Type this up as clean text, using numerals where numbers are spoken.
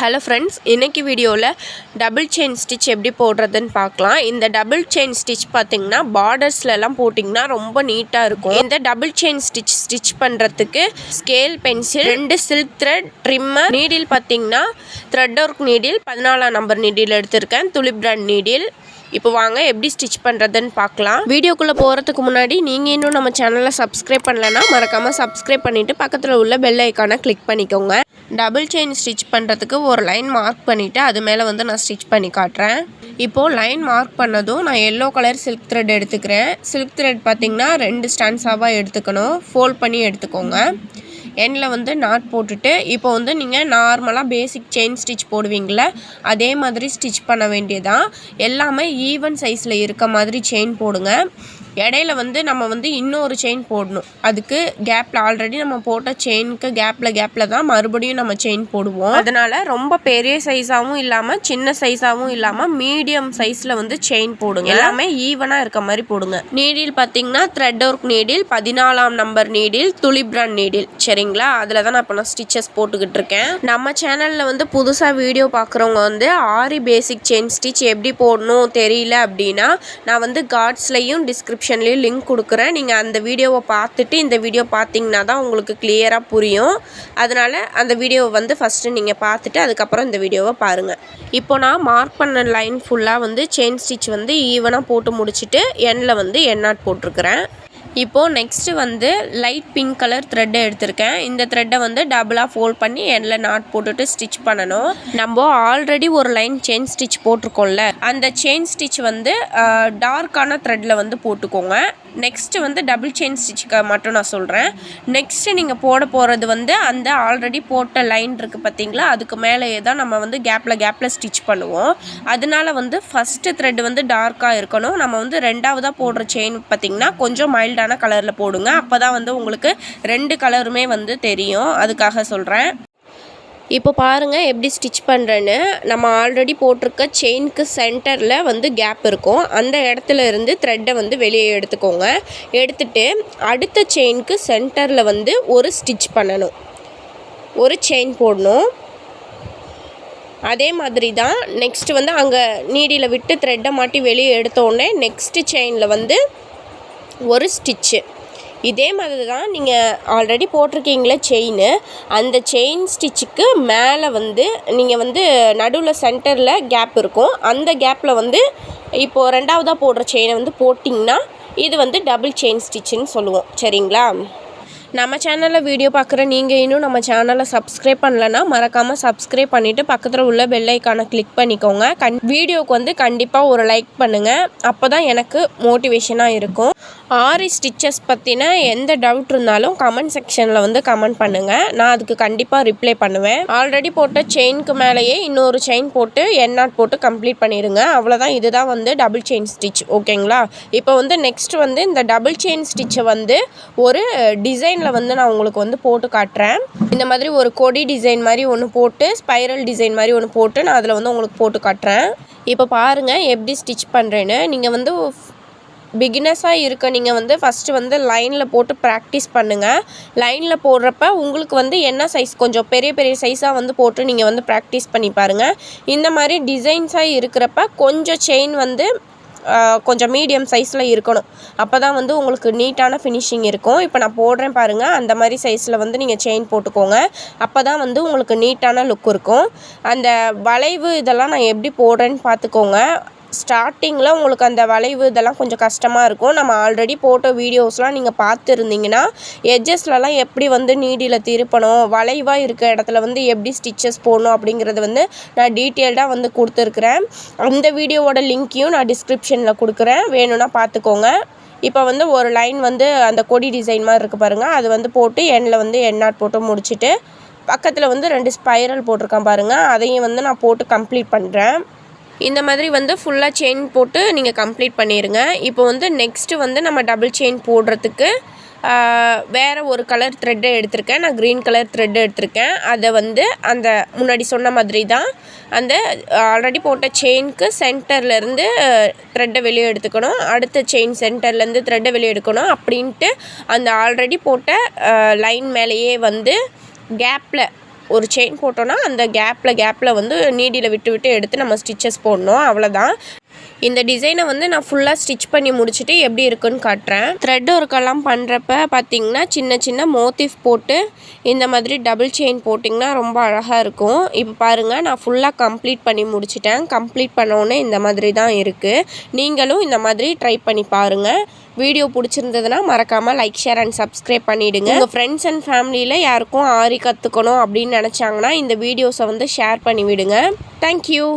Hello friends, இன்றைக்கி வீடியோவில் double chain stitch எப்படி போடுறதுன்னு பார்க்கலாம். இந்த டபுள் செயின் ஸ்டிச் பார்த்திங்கன்னா பார்டர்ஸ்லலாம் போட்டிங்கன்னா ரொம்ப நீட்டாக இருக்கும். இந்த டபுள் செயின் ஸ்டிச் பண்ணுறதுக்கு scale pencil, 2 silk thread, trimmer, needle பார்த்திங்கன்னா த்ரெட் ஒர்க் நீடில் 14ஆம் நம்பர் நீடில் எடுத்திருக்கேன், துலிப் பிராண்ட் நீடில். இப்போ வாங்க எப்படி ஸ்டிச் பண்ணுறதுன்னு பார்க்கலாம். வீடியோக்குள்ளே போகிறதுக்கு முன்னாடி நீங்கள் இன்னும் நம்ம சேனலை சப்ஸ்கிரைப் பண்ணலைன்னா மறக்காமல் சப்ஸ்கிரைப் பண்ணிவிட்டு பக்கத்தில் உள்ள பெல் ஐக்கானை கிளிக் பண்ணிக்கோங்க. டபுள் செயின் ஸ்டிச் பண்ணுறதுக்கு ஒரு லைன் மார்க் பண்ணிவிட்டு அது மேலே நான் ஸ்டிச் பண்ணி காட்டுறேன். இப்போது லைன் மார்க் பண்ணதும் நான் எல்லோ கலர் சில்க் த்ரெட் எடுத்துக்கிறேன். சில்க் த்ரெட் பார்த்திங்கன்னா 2 ஸ்டான்ஸாவாக எடுத்துக்கணும், ஃபோல்ட் பண்ணி எடுத்துக்கோங்க. எண்ணில் நாட் போட்டுட்டு இப்போ நீங்கள் நார்மலாக பேசிக் செயின் ஸ்டிச் போடுவீங்கள அதே மாதிரி ஸ்டிச் பண்ண வேண்டியதான். எல்லாமே ஈவன் சைஸில் இருக்க மாதிரி செயின் போடுங்க. இடையில நம்ம இன்னொரு செயின் போடணும். அதுக்கு கேப்பில் ஆல்ரெடி நம்ம போட்ட செயினுக்கு கேப்பில் தான் மறுபடியும் நம்ம செயின் போடுவோம். அதனால் ரொம்ப பெரிய சைஸாகவும் இல்லாமல் சின்ன சைஸாகவும் இல்லாமல் மீடியம் சைஸில் செயின் போடுங்க. எல்லாமே ஈவனாக இருக்க மாதிரி போடுங்க. நீடில் பார்த்திங்கன்னா த்ரெட் ஒர்க் நீடில் 14ஆம் number needle, tulip brand needle. சரிங்களா, அதில் தான் நான் இப்போ ஸ்டிச்சஸ் போட்டுக்கிட்டு இருக்கேன். நம்ம சேனலில் புதுசாக வீடியோ பார்க்குறவங்க ஆரி பேசிக் செயின் ஸ்டிச் எப்படி போடணும் தெரியல அப்படின்னா நான் கார்ட்ஸ்லையும் டிஸ்கிரிப்ஷன்லேயும் லிங்க் கொடுக்குறேன். நீங்கள் அந்த வீடியோவை பார்த்துட்டு இந்த வீடியோ பார்த்தீங்கன்னா தான் உங்களுக்கு கிளியராக புரியும். அதனால் அந்த வீடியோவை ஃபஸ்ட்டு நீங்கள் பார்த்துட்டு அதுக்கப்புறம் இந்த வீடியோவை பாருங்கள். இப்போ நான் மார்க் பண்ண லைன் ஃபுல்லாக செயின் ஸ்டிச் ஈவனாக போட்டு முடிச்சுட்டு எண்ணில் எண்ணாட் போட்டிருக்கிறேன். இப்போது நெக்ஸ்ட்டு லைட் பிங்க் கலர் த்ரெட்டை எடுத்திருக்கேன். இந்த த்ரெட்டை டபுளாக ஃபோல்ட் பண்ணி எண்ணில் நாட் போட்டுட்டு ஸ்டிச் பண்ணணும். நம்ம ஆல்ரெடி ஒரு லைன் செயின் ஸ்டிச் போட்டிருக்கோம்ல, அந்த செயின் ஸ்டிச் டார்க்கான த்ரெட்டில் போட்டுக்கோங்க. நெக்ஸ்ட்டு டபுள் செயின் ஸ்டிச்சுக்கு மட்டும் நான் சொல்கிறேன். நெக்ஸ்ட்டு நீங்கள் போட போகிறது அந்த ஆல்ரெடி போட்ட லைன் இருக்குது பார்த்தீங்களா, அதுக்கு மேலேயே தான் நம்ம கேப்பில் ஸ்டிச் பண்ணுவோம். அதனால ஃபஸ்ட்டு த்ரெட் டார்க்காக இருக்கணும். நம்ம ரெண்டாவதாக போடுற செயின் பார்த்திங்கன்னா கொஞ்சம் மைல்டாக கலரில் போடுங்க. அப்போ தான் உங்களுக்கு 2 கலருமே தெரியும். அதுக்காக சொல்கிறேன். இப்போ பாருங்கள் எப்படி ஸ்டிச் பண்ணுறேன்னு. நம்ம ஆல்ரெடி போட்டிருக்க செயினுக்கு சென்டரில் கேப் இருக்கும். அந்த இடத்துல இருந்து த்ரெட்டை வெளியே எடுத்துக்கோங்க. எடுத்துட்டு அடுத்த செயினுக்கு சென்டரில் ஒரு ஸ்டிச் பண்ணணும், ஒரு செயின் போடணும். அதே மாதிரி தான் நெக்ஸ்ட்டு அங்கே நீடியில் விட்டு த்ரெட்டை மாட்டி வெளியே எடுத்தோடனே நெக்ஸ்ட்டு செயினில் ஒரு ஸ்டிச்சு. இதே மாதிரி தான் நீங்கள் ஆல்ரெடி போட்டிருக்கீங்களே செயின், அந்த செயின் ஸ்டிச்சுக்கு மேலே நீங்கள் நடுவில் சென்டரில் கேப் இருக்கும். அந்த கேப்பில் இப்போது ரெண்டாவதாக போடுற செயினை போட்டிங்கன்னா இது டபுள் செயின் ஸ்டிச்சுன்னு சொல்லுவோம். சரிங்களா, நம்ம சேனலில் வீடியோ பார்க்குற நீங்கள் இன்னும் நம்ம சேனலை சப்ஸ்கிரைப் பண்ணலைன்னா மறக்காமல் சப்ஸ்கிரைப் பண்ணிவிட்டு பக்கத்தில் உள்ள பெல் ஐக்கானை கிளிக் பண்ணிக்கோங்க. வீடியோவுக்கு கண்டிப்பாக ஒரு லைக் பண்ணுங்கள். அப்போ தான் எனக்கு மோட்டிவேஷனாக இருக்கும். ஆரி ஸ்டிச்சஸ் பற்றின எந்த டவுட் இருந்தாலும் கமெண்ட் செக்ஷனில் கமெண்ட் பண்ணுங்கள். நான் அதுக்கு கண்டிப்பாக ரிப்ளை பண்ணுவேன். ஆல்ரெடி போட்ட செயினுக்கு மேலேயே இன்னொரு செயின் போட்டு எண்ணாட் போட்டு கம்ப்ளீட் பண்ணிடுங்க. அவ்வளோதான். இதுதான் டபுள் செயின் ஸ்டிச். ஓகேங்களா, இப்போ நெக்ஸ்ட் இந்த டபுள் செயின் ஸ்டிச்சை ஒரு டிசைன் நான் உங்களுக்கு போட்டு காட்டுறேன். இந்த மாதிரி ஒரு கொடி டிசைன் மாதிரி ஒன்று போட்டு, ஸ்பைரல் டிசைன் மாதிரி ஒன்று போட்டு நான் அதில் உங்களுக்கு போட்டு காட்டுறேன். இப்போ பாருங்கள் எப்படி ஸ்டிச் பண்ணுறேன்னு. நீங்கள் பிகினர்ஸாக இருக்க நீங்கள் ஃபஸ்ட்டு லைனில் போட்டு ப்ராக்டிஸ் பண்ணுங்கள். லைனில் போடுறப்ப உங்களுக்கு என்ன சைஸ் கொஞ்சம் பெரிய பெரிய சைஸாக போட்டு நீங்கள் ப்ராக்டிஸ் பண்ணி பாருங்கள். இந்த மாதிரி டிசைன்ஸாக இருக்கிறப்ப கொஞ்சம் செயின் கொஞ்சம் மீடியம் சைஸில் இருக்கணும். அப்போ தான் உங்களுக்கு நீட்டான ஃபினிஷிங் இருக்கும். இப்போ நான் போடுறேன் பாருங்கள், அந்த மாதிரி சைஸில் நீங்கள் செயின் போட்டுக்கோங்க. அப்போ தான் உங்களுக்கு நீட்டான லுக் இருக்கும். அந்த வளைவு இதெல்லாம் நான் எப்படி போடுறேன்னு பார்த்துக்கோங்க. ஸ்டார்டிங்கில் உங்களுக்கு அந்த வளைவு இதெல்லாம் கொஞ்சம் கஷ்டமாக இருக்கும். நம்ம ஆல்ரெடி போட்ட வீடியோஸ்லாம் நீங்கள் பார்த்துருந்தீங்கன்னா எட்ஜஸ்லலாம் எப்படி நீடியில் திருப்பணும், வளைவாக இருக்க இடத்துல எப்படி ஸ்டிச்சஸ் போடணும் அப்படிங்கிறது நான் டீட்டெயில்டாக கொடுத்துருக்குறேன். அந்த வீடியோவோட லிங்க்கையும் நான் டிஸ்கிரிப்ஷனில் கொடுக்குறேன், வேணும்னா பார்த்துக்கோங்க. இப்போ ஒரு லைன் அந்த கொடி டிசைன் மாதிரி இருக்குது பாருங்கள், அது போட்டு எண்ணில் எண்ணாட் போட்டு முடிச்சுட்டு பக்கத்தில் 2 ஸ்பைரல் போட்டிருக்கேன் பாருங்கள், அதையும் நான் போட்டு கம்ப்ளீட் பண்ணுறேன். இந்த மாதிரி ஃபுல்லாக செயின் போட்டு நீங்கள் கம்ப்ளீட் பண்ணிடுங்க. இப்போ நெக்ஸ்ட்டு நம்ம டபுள் செயின் போடுறதுக்கு வேறு ஒரு கலர் த்ரெட்டை எடுத்திருக்கேன். நான் க்ரீன் கலர் த்ரெட் எடுத்திருக்கேன். அதை அந்த முன்னாடி சொன்ன மாதிரி தான் அந்த ஆல்ரெடி போட்ட செயினுக்கு சென்டர்லேருந்து த்ரெட்டை வெளியே எடுத்துக்கணும். அடுத்த செயின் சென்டர்லேருந்து த்ரெட்டை வெளியே எடுக்கணும். அப்படின்ட்டு அந்த ஆல்ரெடி போட்ட லைன் மேலேயே கேப்பில் ஒரு செயின் போட்டோன்னா அந்த கேப்பில் வந்து நீடியில் விட்டு எடுத்து நம்ம ஸ்டிச்சஸ் போடணும். அவ்வளோதான். இந்த டிசைனை வந்து நான் ஃபுல்லாக ஸ்டிச் பண்ணி முடிச்சுட்டு எப்படி இருக்குன்னு காட்டுறேன். த்ரெட் ஒர்க்கெல்லாம் பண்ணுறப்ப பார்த்திங்கன்னா சின்ன சின்ன மோட்டிஃப் போட்டு இந்த மாதிரி டபுள் செயின் போட்டிங்கன்னா ரொம்ப அழகாக இருக்கும். இப்போ பாருங்கள், நான் ஃபுல்லாக கம்ப்ளீட் பண்ணி முடிச்சிட்டேன். கம்ப்ளீட் பண்ணோன்னே இந்த மாதிரி தான் இருக்குது. நீங்களும் இந்த மாதிரி ட்ரை பண்ணி பாருங்கள். வீடியோ பிடிச்சிருந்ததுன்னா மறக்காமல் லைக், ஷேர் அண்ட் சப்ஸ்கிரைப் பண்ணிவிடுங்க. உங்கள் ஃப்ரெண்ட்ஸ் அண்ட் ஃபேமிலியில் யாருக்கும் ஆரி கற்றுக்கணும் அப்படின்னு நினச்சாங்கன்னா இந்த வீடியோஸை வந்து ஷேர் பண்ணிவிடுங்க. தேங்க்யூ.